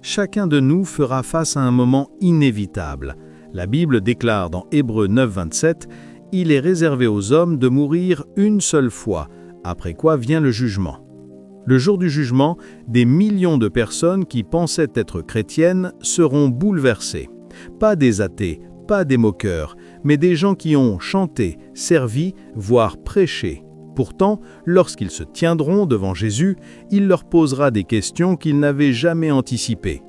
Chacun de nous fera face à un moment inévitable. La Bible déclare dans Hébreux 9, 27 « Il est réservé aux hommes de mourir une seule fois, après quoi vient le jugement ». Le jour du jugement, des millions de personnes qui pensaient être chrétiennes seront bouleversées. Pas des athées, pas des moqueurs, mais des gens qui ont chanté, servi, voire prêché. Pourtant, lorsqu'ils se tiendront devant Jésus, il leur posera des questions qu'ils n'avaient jamais anticipées.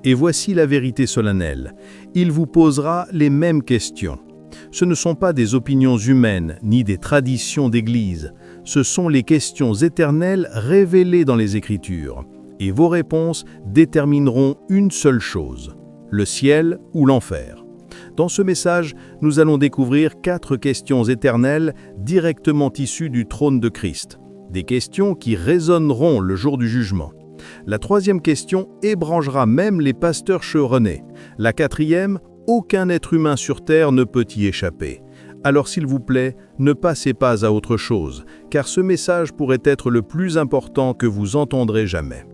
Et voici la vérité solennelle. Il vous posera les mêmes questions. Ce ne sont pas des opinions humaines, ni des traditions d'Église. Ce sont les questions éternelles révélées dans les Écritures. Et vos réponses détermineront une seule chose, le ciel ou l'enfer. Dans ce message, nous allons découvrir 4 questions éternelles directement issues du trône de Christ. Des questions qui résonneront le jour du jugement. La 3e question ébranchera même les pasteurs chevronnés. La 4e, aucun être humain sur terre ne peut y échapper. Alors s'il vous plaît, ne passez pas à autre chose, car ce message pourrait être le plus important que vous entendrez jamais.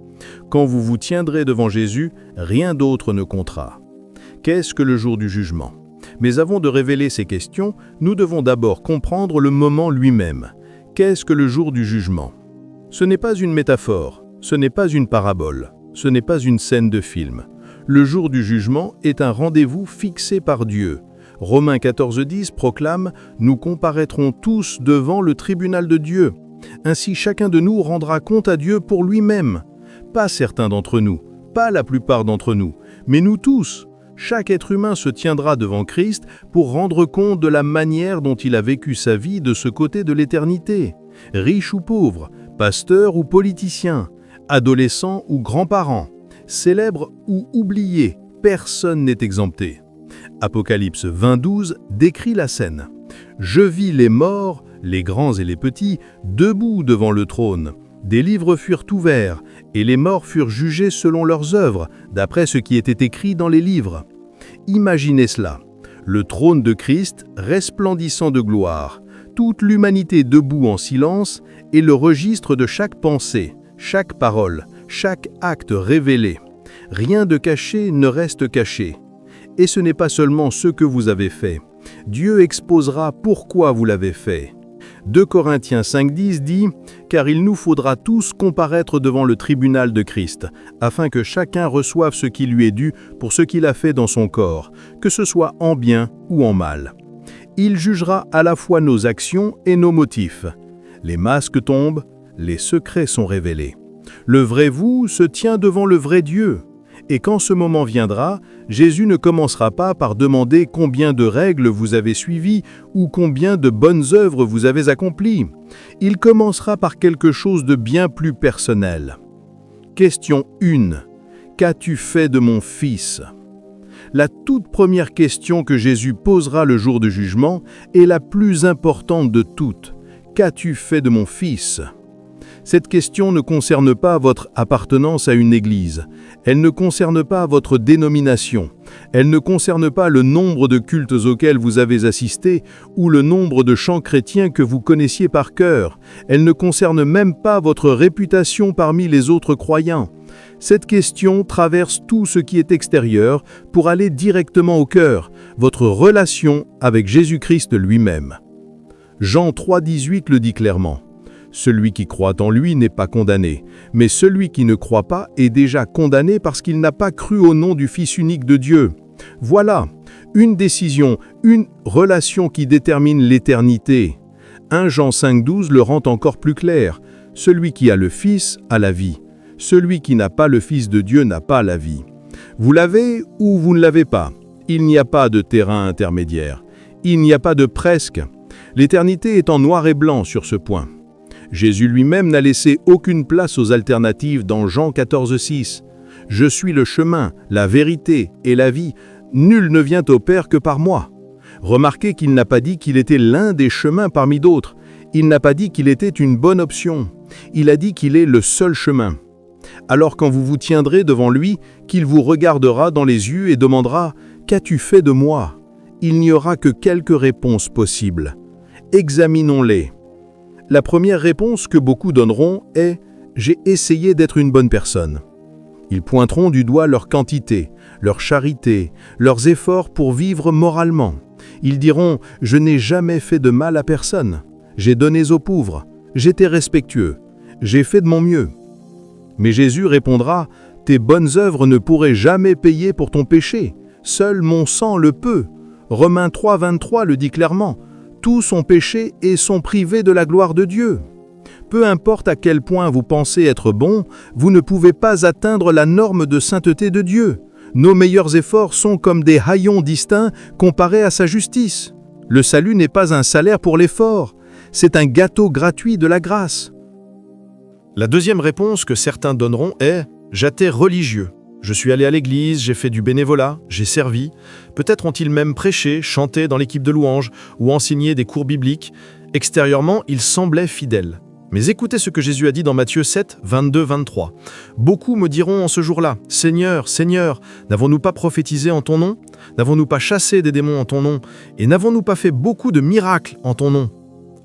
Quand vous vous tiendrez devant Jésus, rien d'autre ne comptera. Qu'est-ce que le jour du jugement? Mais avant de révéler ces questions, nous devons d'abord comprendre le moment lui-même. Qu'est-ce que le jour du jugement? Ce n'est pas une métaphore, ce n'est pas une parabole, ce n'est pas une scène de film. Le jour du jugement est un rendez-vous fixé par Dieu. Romains 14,10 proclame « Nous comparaîtrons tous devant le tribunal de Dieu. Ainsi chacun de nous rendra compte à Dieu pour lui-même. Pas certains d'entre nous, pas la plupart d'entre nous, mais nous tous. Chaque être humain se tiendra devant Christ pour rendre compte de la manière dont il a vécu sa vie de ce côté de l'éternité. Riche ou pauvre, pasteur ou politicien, adolescent ou grand-parent, célèbre ou oublié, personne n'est exempté. Apocalypse 20,12 décrit la scène. « Je vis les morts, les grands et les petits, debout devant le trône. Des livres furent ouverts, et les morts furent jugés selon leurs œuvres, d'après ce qui était écrit dans les livres. » Imaginez cela, le trône de Christ resplendissant de gloire, toute l'humanité debout en silence, et le registre de chaque pensée, chaque parole, chaque acte révélé. Rien de caché ne reste caché. Et ce n'est pas seulement ce que vous avez fait. Dieu exposera pourquoi vous l'avez fait. 2 Corinthiens 5,10 dit « Car il nous faudra tous comparaître devant le tribunal de Christ, afin que chacun reçoive ce qui lui est dû pour ce qu'il a fait dans son corps, que ce soit en bien ou en mal. Il jugera à la fois nos actions et nos motifs. Les masques tombent, les secrets sont révélés. Le vrai vous se tient devant le vrai Dieu. Et quand ce moment viendra, Jésus ne commencera pas par demander combien de règles vous avez suivies ou combien de bonnes œuvres vous avez accomplies. Il commencera par quelque chose de bien plus personnel. Question 1. Qu'as-tu fait de mon fils? La toute première question que Jésus posera le jour du jugement est la plus importante de toutes. Qu'as-tu fait de mon fils? Cette question ne concerne pas votre appartenance à une église. Elle ne concerne pas votre dénomination. Elle ne concerne pas le nombre de cultes auxquels vous avez assisté ou le nombre de chants chrétiens que vous connaissiez par cœur. Elle ne concerne même pas votre réputation parmi les autres croyants. Cette question traverse tout ce qui est extérieur pour aller directement au cœur, votre relation avec Jésus-Christ lui-même. Jean 3,18 le dit clairement. Celui qui croit en lui n'est pas condamné, mais celui qui ne croit pas est déjà condamné parce qu'il n'a pas cru au nom du Fils unique de Dieu. Voilà, une décision, une relation qui détermine l'éternité. 1 Jean 5,12 le rend encore plus clair. Celui qui a le Fils a la vie. Celui qui n'a pas le Fils de Dieu n'a pas la vie. Vous l'avez ou vous ne l'avez pas. Il n'y a pas de terrain intermédiaire. Il n'y a pas de presque. L'éternité est en noir et blanc sur ce point. Jésus lui-même n'a laissé aucune place aux alternatives dans Jean 14,6. « Je suis le chemin, la vérité et la vie. Nul ne vient au Père que par moi. » Remarquez qu'il n'a pas dit qu'il était l'un des chemins parmi d'autres. Il n'a pas dit qu'il était une bonne option. Il a dit qu'il est le seul chemin. Alors quand vous vous tiendrez devant lui, qu'il vous regardera dans les yeux et demandera « Qu'as-tu fait de moi ?» Il n'y aura que quelques réponses possibles. Examinons-les. La première réponse que beaucoup donneront est « J'ai essayé d'être une bonne personne ». Ils pointeront du doigt leur quantité, leur charité, leurs efforts pour vivre moralement. Ils diront « Je n'ai jamais fait de mal à personne. J'ai donné aux pauvres. J'étais respectueux. J'ai fait de mon mieux. » Mais Jésus répondra « Tes bonnes œuvres ne pourraient jamais payer pour ton péché. Seul mon sang le peut. » Romains 3, 23 le dit clairement. Tous ont péché et sont privés de la gloire de Dieu. Peu importe à quel point vous pensez être bon, vous ne pouvez pas atteindre la norme de sainteté de Dieu. Nos meilleurs efforts sont comme des haillons distincts comparés à sa justice. Le salut n'est pas un salaire pour l'effort, c'est un gâteau gratuit de la grâce. La deuxième réponse que certains donneront est « J'étais religieux. Je suis allé à l'église, j'ai fait du bénévolat, j'ai servi. Peut-être ont-ils même prêché, chanté dans l'équipe de louanges ou enseigné des cours bibliques. Extérieurement, ils semblaient fidèles. Mais écoutez ce que Jésus a dit dans Matthieu 7, 22-23. « Beaucoup me diront en ce jour-là, « Seigneur, Seigneur, n'avons-nous pas prophétisé en ton nom? N'avons-nous pas chassé des démons en ton nom? Et n'avons-nous pas fait beaucoup de miracles en ton nom?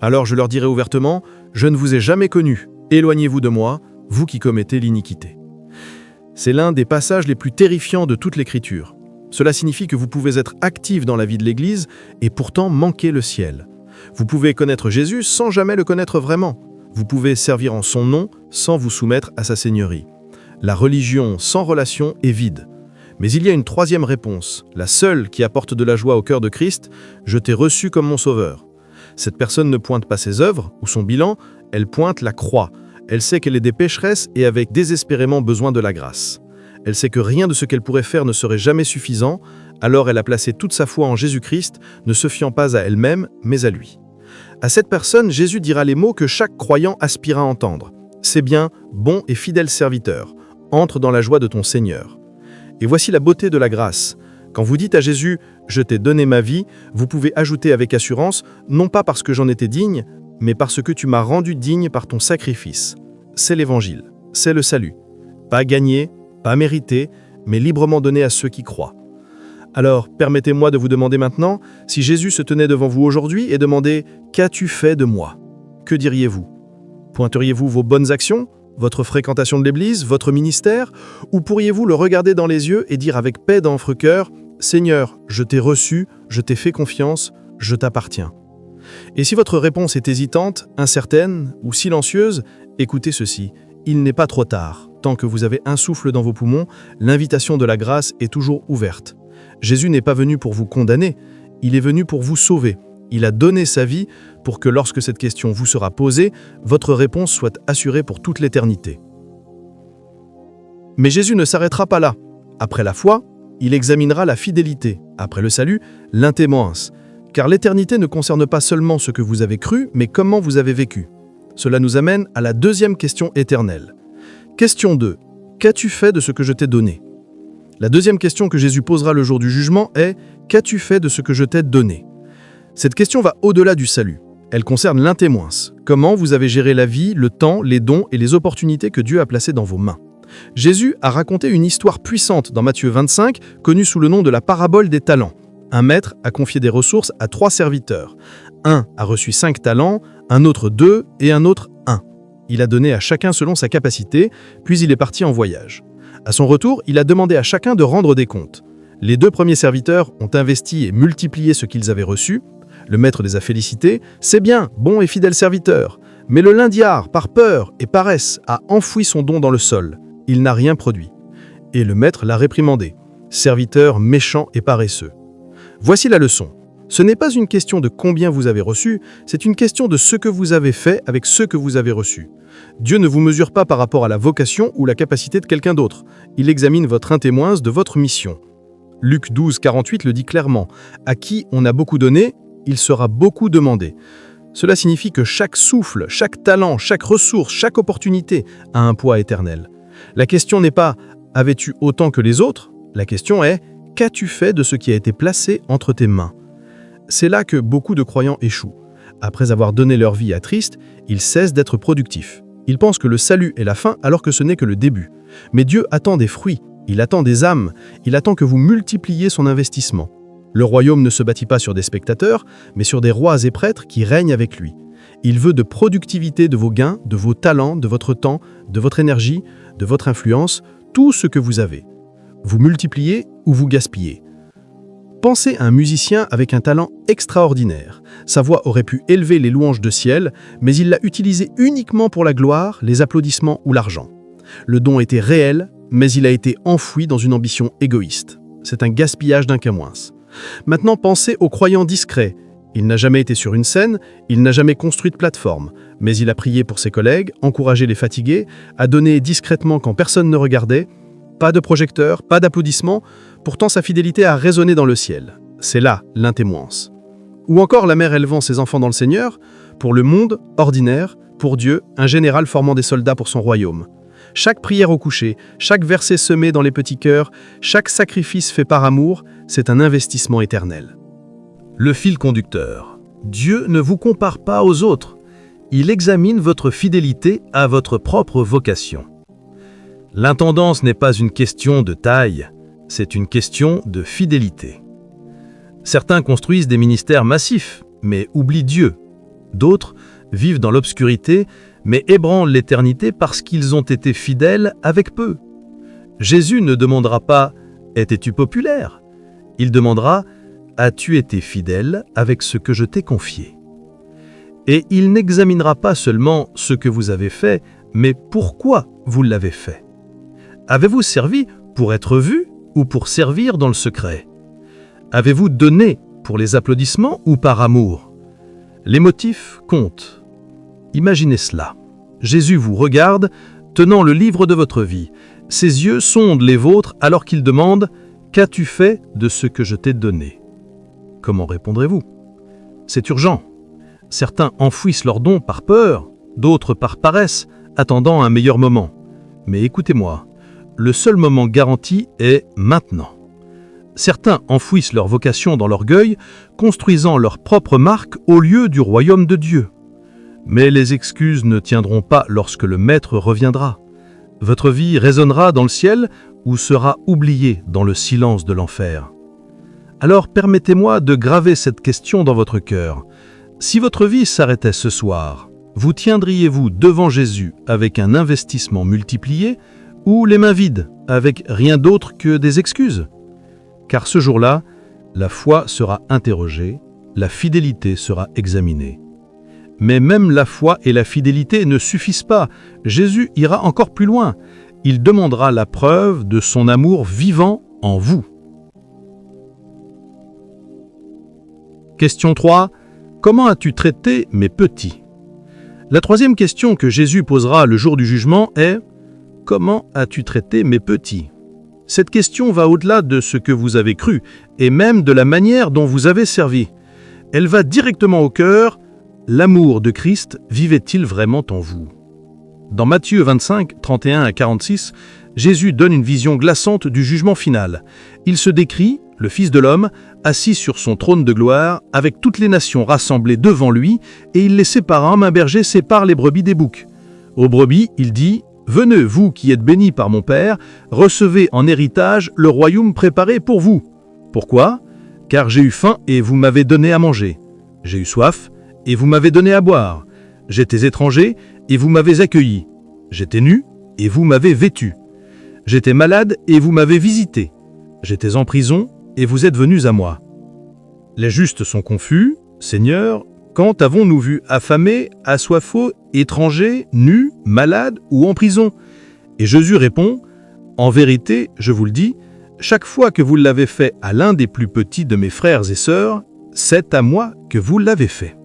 Alors je leur dirai ouvertement, « Je ne vous ai jamais connu. Éloignez-vous de moi, vous qui commettez l'iniquité. » C'est l'un des passages les plus terrifiants de toute l'Écriture. Cela signifie que vous pouvez être actif dans la vie de l'Église et pourtant manquer le ciel. Vous pouvez connaître Jésus sans jamais le connaître vraiment. Vous pouvez servir en son nom sans vous soumettre à sa seigneurie. La religion sans relation est vide. Mais il y a une troisième réponse, la seule qui apporte de la joie au cœur de Christ, « Je t'ai reçu comme mon sauveur ». Cette personne ne pointe pas ses œuvres ou son bilan, elle pointe la croix. Elle sait qu'elle est des pécheresses et avait désespérément besoin de la grâce. Elle sait que rien de ce qu'elle pourrait faire ne serait jamais suffisant, alors elle a placé toute sa foi en Jésus-Christ, ne se fiant pas à elle-même, mais à lui. À cette personne, Jésus dira les mots que chaque croyant aspire à entendre. « C'est bien, bon et fidèle serviteur, entre dans la joie de ton Seigneur. » Et voici la beauté de la grâce. Quand vous dites à Jésus « Je t'ai donné ma vie », vous pouvez ajouter avec assurance, non pas parce que j'en étais digne, mais parce que tu m'as rendu digne par ton sacrifice. C'est l'Évangile, c'est le salut. Pas gagné, pas mérité, mais librement donné à ceux qui croient. Alors, permettez-moi de vous demander maintenant, si Jésus se tenait devant vous aujourd'hui et demandait « Qu'as-tu fait de moi ?» Que diriez-vous? Pointeriez-vous vos bonnes actions, votre fréquentation de l'Église, votre ministère, ou pourriez-vous le regarder dans les yeux et dire avec paix dans votre cœur « Seigneur, je t'ai reçu, je t'ai fait confiance, je t'appartiens ». Et si votre réponse est hésitante, incertaine ou silencieuse, écoutez ceci, il n'est pas trop tard. Tant que vous avez un souffle dans vos poumons, l'invitation de la grâce est toujours ouverte. Jésus n'est pas venu pour vous condamner, il est venu pour vous sauver. Il a donné sa vie pour que lorsque cette question vous sera posée, votre réponse soit assurée pour toute l'éternité. Mais Jésus ne s'arrêtera pas là. Après la foi, il examinera la fidélité. Après le salut, l'intémoence. Car l'éternité ne concerne pas seulement ce que vous avez cru, mais comment vous avez vécu. Cela nous amène à la deuxième question éternelle. Question 2. Qu'as-tu fait de ce que je t'ai donné? La deuxième question que Jésus posera le jour du jugement est « Qu'as-tu fait de ce que je t'ai donné ?» Cette question va au-delà du salut. Elle concerne l'intémoence. Comment vous avez géré la vie, le temps, les dons et les opportunités que Dieu a placés dans vos mains. Jésus a raconté une histoire puissante dans Matthieu 25, connue sous le nom de la parabole des talents. Un maître a confié des ressources à 3 serviteurs. Un a reçu 5 talents, un autre 2 et un autre 1. Il a donné à chacun selon sa capacité, puis il est parti en voyage. À son retour, il a demandé à chacun de rendre des comptes. Les 2 premiers serviteurs ont investi et multiplié ce qu'ils avaient reçu. Le maître les a félicités. « C'est bien, bon et fidèle serviteur. » Mais le lindiard, par peur et paresse, a enfoui son don dans le sol. Il n'a rien produit. Et le maître l'a réprimandé. « Serviteur méchant et paresseux. » Voici la leçon. Ce n'est pas une question de combien vous avez reçu, c'est une question de ce que vous avez fait avec ce que vous avez reçu. Dieu ne vous mesure pas par rapport à la vocation ou la capacité de quelqu'un d'autre. Il examine votre intémoence de votre mission. Luc 12, 48 le dit clairement. « À qui on a beaucoup donné, il sera beaucoup demandé. » Cela signifie que chaque souffle, chaque talent, chaque ressource, chaque opportunité a un poids éternel. La question n'est pas « Avais-tu autant que les autres ?» La question est « Qu'as-tu fait de ce qui a été placé entre tes mains ?» C'est là que beaucoup de croyants échouent. Après avoir donné leur vie à Christ, ils cessent d'être productifs. Ils pensent que le salut est la fin alors que ce n'est que le début. Mais Dieu attend des fruits, il attend des âmes, il attend que vous multipliez son investissement. Le royaume ne se bâtit pas sur des spectateurs, mais sur des rois et prêtres qui règnent avec lui. Il veut de productivité de vos gains, de vos talents, de votre temps, de votre énergie, de votre influence, tout ce que vous avez. Vous multipliez ou vous gaspillez. Pensez à un musicien avec un talent extraordinaire. Sa voix aurait pu élever les louanges de ciel, mais il l'a utilisée uniquement pour la gloire, les applaudissements ou l'argent. Le don était réel, mais il a été enfoui dans une ambition égoïste. C'est un gaspillage d'un moins. Maintenant, pensez au croyant discret. Il n'a jamais été sur une scène, il n'a jamais construit de plateforme, mais il a prié pour ses collègues, encouragé les fatigués, a donné discrètement quand personne ne regardait. Pas de projecteur, pas d'applaudissements, pourtant sa fidélité a résonné dans le ciel. C'est là l'intémoence. Ou encore la mère élevant ses enfants dans le Seigneur, pour le monde, ordinaire, pour Dieu, un général formant des soldats pour son royaume. Chaque prière au coucher, chaque verset semé dans les petits cœurs, chaque sacrifice fait par amour, c'est un investissement éternel. Le fil conducteur. Dieu ne vous compare pas aux autres. Il examine votre fidélité à votre propre vocation. L'intendance n'est pas une question de taille, c'est une question de fidélité. Certains construisent des ministères massifs, mais oublient Dieu. D'autres vivent dans l'obscurité, mais ébranlent l'éternité parce qu'ils ont été fidèles avec peu. Jésus ne demandera pas « Étais-tu populaire ?» Il demandera « As-tu été fidèle avec ce que je t'ai confié ?» Et il n'examinera pas seulement ce que vous avez fait, mais pourquoi vous l'avez fait. Avez-vous servi pour être vu ou pour servir dans le secret? Avez-vous donné pour les applaudissements ou par amour? Les motifs comptent. Imaginez cela. Jésus vous regarde, tenant le livre de votre vie. Ses yeux sondent les vôtres alors qu'il demande « Qu'as-tu fait de ce que je t'ai donné ?» Comment répondrez-vous? C'est urgent. Certains enfouissent leurs dons par peur, d'autres par paresse, attendant un meilleur moment. Mais écoutez-moi. Le seul moment garanti est maintenant. Certains enfouissent leur vocation dans l'orgueil, construisant leur propre marque au lieu du royaume de Dieu. Mais les excuses ne tiendront pas lorsque le Maître reviendra. Votre vie résonnera dans le ciel ou sera oubliée dans le silence de l'enfer. Alors permettez-moi de graver cette question dans votre cœur. Si votre vie s'arrêtait ce soir, vous tiendriez-vous devant Jésus avec un investissement multiplié ou les mains vides, avec rien d'autre que des excuses? Car ce jour-là, la foi sera interrogée, la fidélité sera examinée. Mais même la foi et la fidélité ne suffisent pas. Jésus ira encore plus loin. Il demandera la preuve de son amour vivant en vous. Question 3. Comment as-tu traité mes petits? La troisième question que Jésus posera le jour du jugement est « Comment as-tu traité mes petits ?» Cette question va au-delà de ce que vous avez cru et même de la manière dont vous avez servi. Elle va directement au cœur. L'amour de Christ vivait-il vraiment en vous? Dans Matthieu 25, 31 à 46, Jésus donne une vision glaçante du jugement final. Il se décrit, le Fils de l'homme, assis sur son trône de gloire, avec toutes les nations rassemblées devant lui, et il les sépare comme un berger sépare les brebis des boucs. Aux brebis, il dit « Venez, vous qui êtes bénis par mon Père, recevez en héritage le royaume préparé pour vous. Pourquoi? Car j'ai eu faim et vous m'avez donné à manger. J'ai eu soif et vous m'avez donné à boire. J'étais étranger et vous m'avez accueilli. J'étais nu et vous m'avez vêtu. J'étais malade et vous m'avez visité. J'étais en prison et vous êtes venus à moi. » Les justes sont confus. « Seigneur, quand avons-nous vu affamé, assoiffé, étranger, nu, malade ou en prison ?» Et Jésus répond « En vérité, je vous le dis, chaque fois que vous l'avez fait à l'un des plus petits de mes frères et sœurs, c'est à moi que vous l'avez fait. »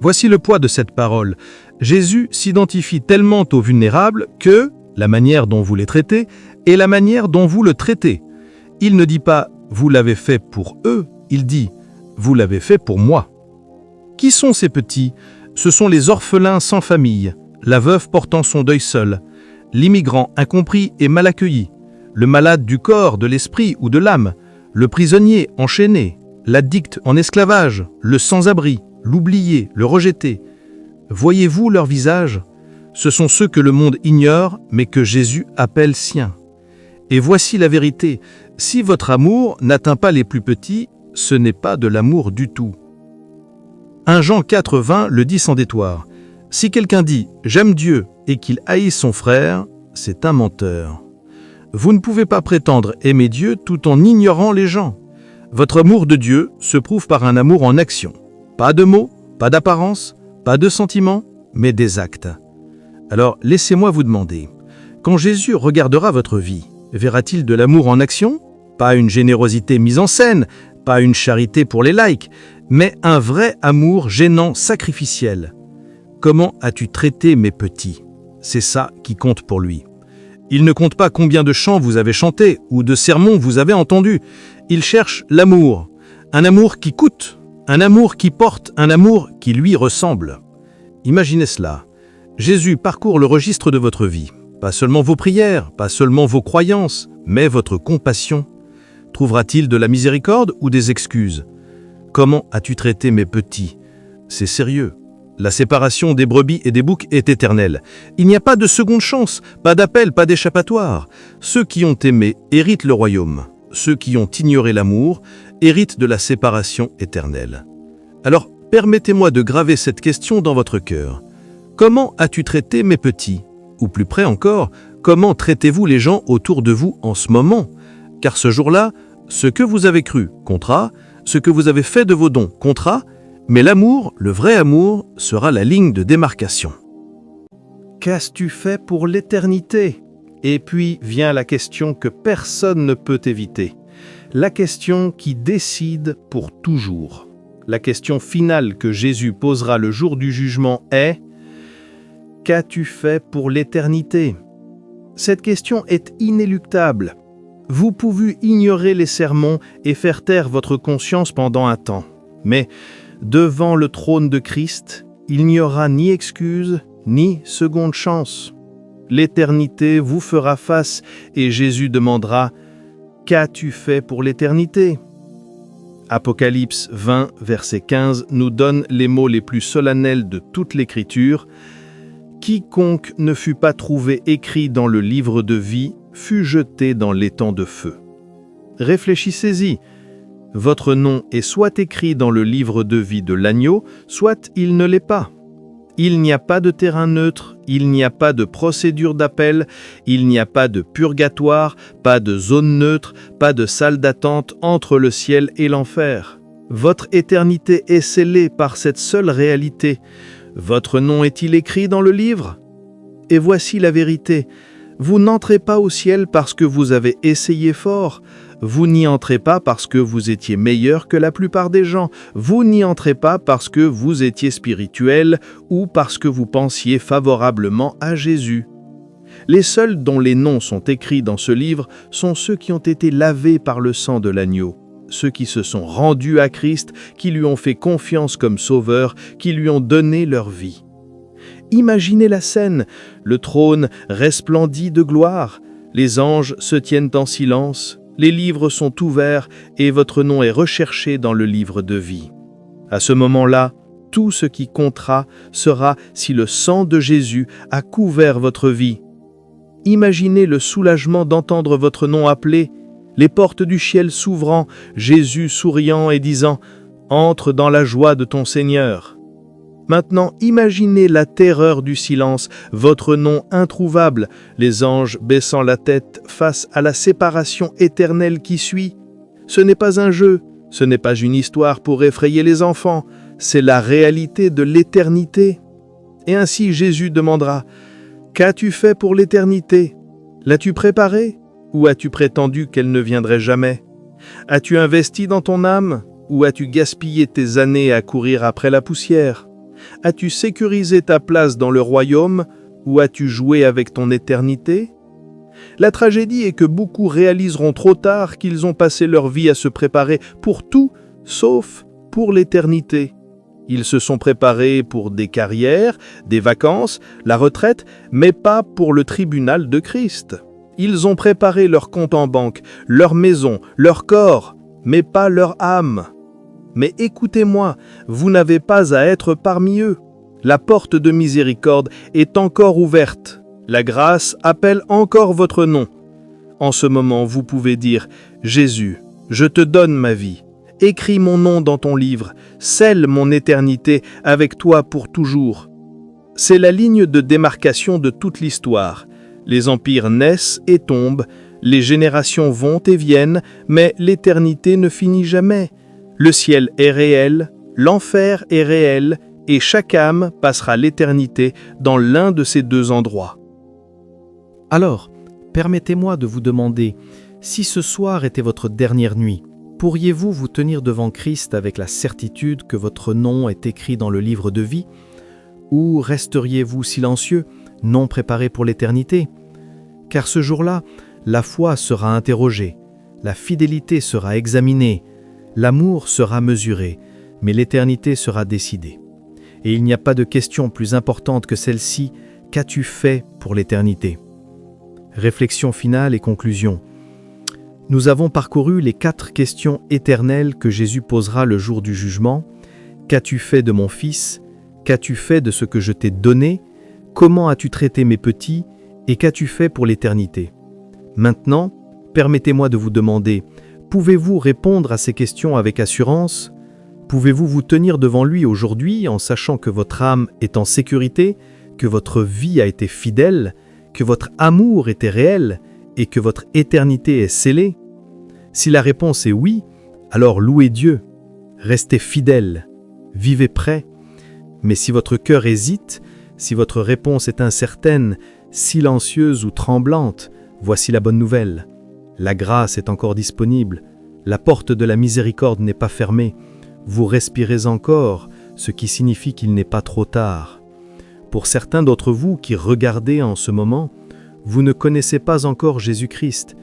Voici le poids de cette parole. Jésus s'identifie tellement aux vulnérables que la manière dont vous les traitez est la manière dont vous le traitez. Il ne dit pas « vous l'avez fait pour eux », il dit « vous l'avez fait pour moi ». Qui sont ces petits? Ce sont les orphelins sans famille, la veuve portant son deuil seul, l'immigrant incompris et mal accueilli, le malade du corps, de l'esprit ou de l'âme, le prisonnier enchaîné, l'addict en esclavage, le sans-abri, l'oublié, le rejeté. Voyez-vous leur visage? Ce sont ceux que le monde ignore, mais que Jésus appelle siens. Et voici la vérité, si votre amour n'atteint pas les plus petits, ce n'est pas de l'amour du tout. 1 Jean 4, 20 le dit sans détour. Si quelqu'un dit « j'aime Dieu » et qu'il haït son frère, c'est un menteur. Vous ne pouvez pas prétendre aimer Dieu tout en ignorant les gens. Votre amour de Dieu se prouve par un amour en action. Pas de mots, pas d'apparence, pas de sentiments, mais des actes. Alors laissez-moi vous demander, quand Jésus regardera votre vie, verra-t-il de l'amour en action? Pas une générosité mise en scène, pas une charité pour les likes, mais un vrai amour gênant, sacrificiel. Comment as-tu traité mes petits? C'est ça qui compte pour lui. Il ne compte pas combien de chants vous avez chantés ou de sermons vous avez entendus. Il cherche l'amour. Un amour qui coûte, un amour qui porte, un amour qui lui ressemble. Imaginez cela. Jésus parcourt le registre de votre vie. Pas seulement vos prières, pas seulement vos croyances, mais votre compassion. Trouvera-t-il de la miséricorde ou des excuses? Comment as-tu traité mes petits? C'est sérieux. La séparation des brebis et des boucs est éternelle. Il n'y a pas de seconde chance, pas d'appel, pas d'échappatoire. Ceux qui ont aimé héritent le royaume. Ceux qui ont ignoré l'amour héritent de la séparation éternelle. Alors, permettez-moi de graver cette question dans votre cœur. Comment as-tu traité mes petits? Ou plus près encore, comment traitez-vous les gens autour de vous en ce moment? Car ce jour-là, ce que vous avez cru comptera, ce que vous avez fait de vos dons comptera, mais l'amour, le vrai amour, sera la ligne de démarcation. Qu'as-tu fait pour l'éternité? Et puis vient la question que personne ne peut éviter. La question qui décide pour toujours. La question finale que Jésus posera le jour du jugement est « Qu'as-tu fait pour l'éternité ?» Cette question est inéluctable. Vous pouvez ignorer les sermons et faire taire votre conscience pendant un temps. Mais devant le trône de Christ, il n'y aura ni excuse, ni seconde chance. L'éternité vous fera face et Jésus demandera « Qu'as-tu fait pour l'éternité ?» Apocalypse 20, verset 15 nous donne les mots les plus solennels de toute l'Écriture. « Quiconque ne fut pas trouvé écrit dans le livre de vie fut jeté dans l'étang de feu. » Réfléchissez-y. Votre nom est soit écrit dans le livre de vie de l'agneau, soit il ne l'est pas. Il n'y a pas de terrain neutre, il n'y a pas de procédure d'appel, il n'y a pas de purgatoire, pas de zone neutre, pas de salle d'attente entre le ciel et l'enfer. Votre éternité est scellée par cette seule réalité. Votre nom est-il écrit dans le livre? Et voici la vérité. Vous n'entrez pas au ciel parce que vous avez essayé fort. Vous n'y entrez pas parce que vous étiez meilleur que la plupart des gens. Vous n'y entrez pas parce que vous étiez spirituel ou parce que vous pensiez favorablement à Jésus. Les seuls dont les noms sont écrits dans ce livre sont ceux qui ont été lavés par le sang de l'agneau, ceux qui se sont rendus à Christ, qui lui ont fait confiance comme sauveur, qui lui ont donné leur vie. Imaginez la scène, le trône resplendit de gloire, les anges se tiennent en silence, les livres sont ouverts et votre nom est recherché dans le livre de vie. À ce moment-là, tout ce qui comptera sera si le sang de Jésus a couvert votre vie. Imaginez le soulagement d'entendre votre nom appelé, les portes du ciel s'ouvrant, Jésus souriant et disant « Entre dans la joie de ton Seigneur ». Maintenant, imaginez la terreur du silence, votre nom introuvable, les anges baissant la tête face à la séparation éternelle qui suit. Ce n'est pas un jeu, ce n'est pas une histoire pour effrayer les enfants, c'est la réalité de l'éternité. Et ainsi Jésus demandera « Qu'as-tu fait pour l'éternité? L'as-tu préparée ou as-tu prétendu qu'elle ne viendrait jamais? As-tu investi dans ton âme ou as-tu gaspillé tes années à courir après la poussière? As-tu sécurisé ta place dans le royaume ou as-tu joué avec ton éternité? » La tragédie est que beaucoup réaliseront trop tard qu'ils ont passé leur vie à se préparer pour tout, sauf pour l'éternité. Ils se sont préparés pour des carrières, des vacances, la retraite, mais pas pour le tribunal de Christ. Ils ont préparé leur compte en banque, leur maison, leur corps, mais pas leur âme. Mais écoutez-moi, vous n'avez pas à être parmi eux. La porte de miséricorde est encore ouverte. La grâce appelle encore votre nom. En ce moment, vous pouvez dire « Jésus, je te donne ma vie. Écris mon nom dans ton livre. Scelle mon éternité avec toi pour toujours. » C'est la ligne de démarcation de toute l'histoire. Les empires naissent et tombent, Les générations vont et viennent, mais l'éternité ne finit jamais. Le ciel est réel, l'enfer est réel, et chaque âme passera l'éternité dans l'un de ces deux endroits. Alors, permettez-moi de vous demander, si ce soir était votre dernière nuit, pourriez-vous vous tenir devant Christ avec la certitude que votre nom est écrit dans le livre de vie? Ou resteriez-vous silencieux, non préparé pour l'éternité? Car ce jour-là, la foi sera interrogée, la fidélité sera examinée, l'amour sera mesuré, mais l'éternité sera décidée. Et il n'y a pas de question plus importante que celle-ci: qu'as-tu fait pour l'éternité? Réflexion finale et conclusion. Nous avons parcouru les 4 questions éternelles que Jésus posera le jour du jugement. Qu'as-tu fait de mon fils? Qu'as-tu fait de ce que je t'ai donné? Comment as-tu traité mes petits? Et qu'as-tu fait pour l'éternité? Maintenant, permettez-moi de vous demander, pouvez-vous répondre à ces questions avec assurance? Pouvez-vous vous tenir devant lui aujourd'hui en sachant que votre âme est en sécurité, que votre vie a été fidèle, que votre amour était réel et que votre éternité est scellée? Si la réponse est oui, alors louez Dieu, restez fidèle, vivez prêt. Mais si votre cœur hésite, si votre réponse est incertaine, silencieuse ou tremblante, voici la bonne nouvelle. La grâce est encore disponible, la porte de la miséricorde n'est pas fermée. Vous respirez encore, ce qui signifie qu'il n'est pas trop tard. Pour certains d'entre vous qui regardez en ce moment, vous ne connaissez pas encore Jésus-Christ,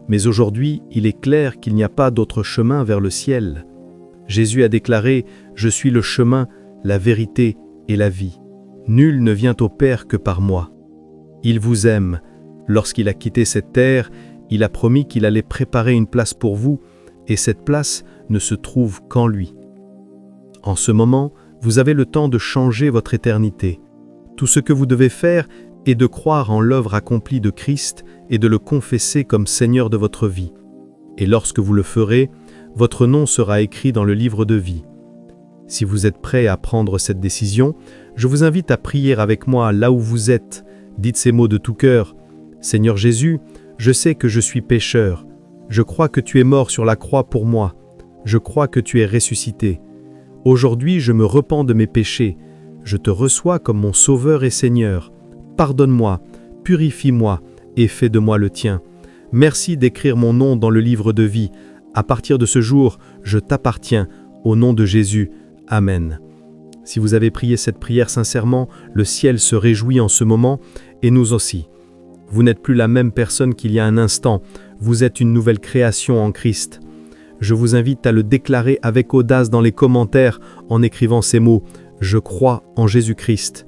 mais aujourd'hui, il est clair qu'il n'y a pas d'autre chemin vers le ciel. Jésus a déclaré « Je suis le chemin, la vérité et la vie. Nul ne vient au Père que par moi. » Il vous aime. Lorsqu'il a quitté cette terre, il a promis qu'il allait préparer une place pour vous, et cette place ne se trouve qu'en lui. En ce moment, vous avez le temps de changer votre éternité. Tout ce que vous devez faire est de croire en l'œuvre accomplie de Christ et de le confesser comme Seigneur de votre vie. Et lorsque vous le ferez, votre nom sera écrit dans le livre de vie. Si vous êtes prêt à prendre cette décision, je vous invite à prier avec moi là où vous êtes. Dites ces mots de tout cœur. « Seigneur Jésus, je sais que je suis pécheur. Je crois que tu es mort sur la croix pour moi. Je crois que tu es ressuscité. Aujourd'hui, je me repens de mes péchés. Je te reçois comme mon Sauveur et Seigneur. Pardonne-moi, purifie-moi et fais de moi le tien. Merci d'écrire mon nom dans le livre de vie. À partir de ce jour, je t'appartiens. Au nom de Jésus. Amen. » Si vous avez prié cette prière sincèrement, le ciel se réjouit en ce moment, et nous aussi. Vous n'êtes plus la même personne qu'il y a un instant. Vous êtes une nouvelle création en Christ. Je vous invite à le déclarer avec audace dans les commentaires en écrivant ces mots « Je crois en Jésus-Christ ».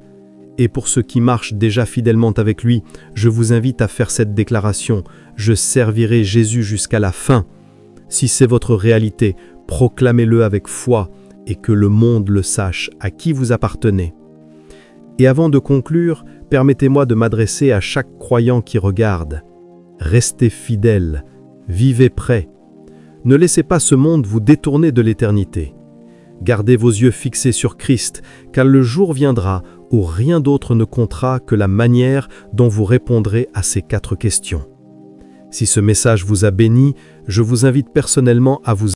Et pour ceux qui marchent déjà fidèlement avec lui, je vous invite à faire cette déclaration « Je servirai Jésus jusqu'à la fin ». Si c'est votre réalité, proclamez-le avec foi et que le monde le sache à qui vous appartenez. Et avant de conclure, permettez-moi de m'adresser à chaque croyant qui regarde. Restez fidèle, vivez prêt. Ne laissez pas ce monde vous détourner de l'éternité. Gardez vos yeux fixés sur Christ, car le jour viendra où rien d'autre ne comptera que la manière dont vous répondrez à ces 4 questions. Si ce message vous a béni, je vous invite personnellement à vous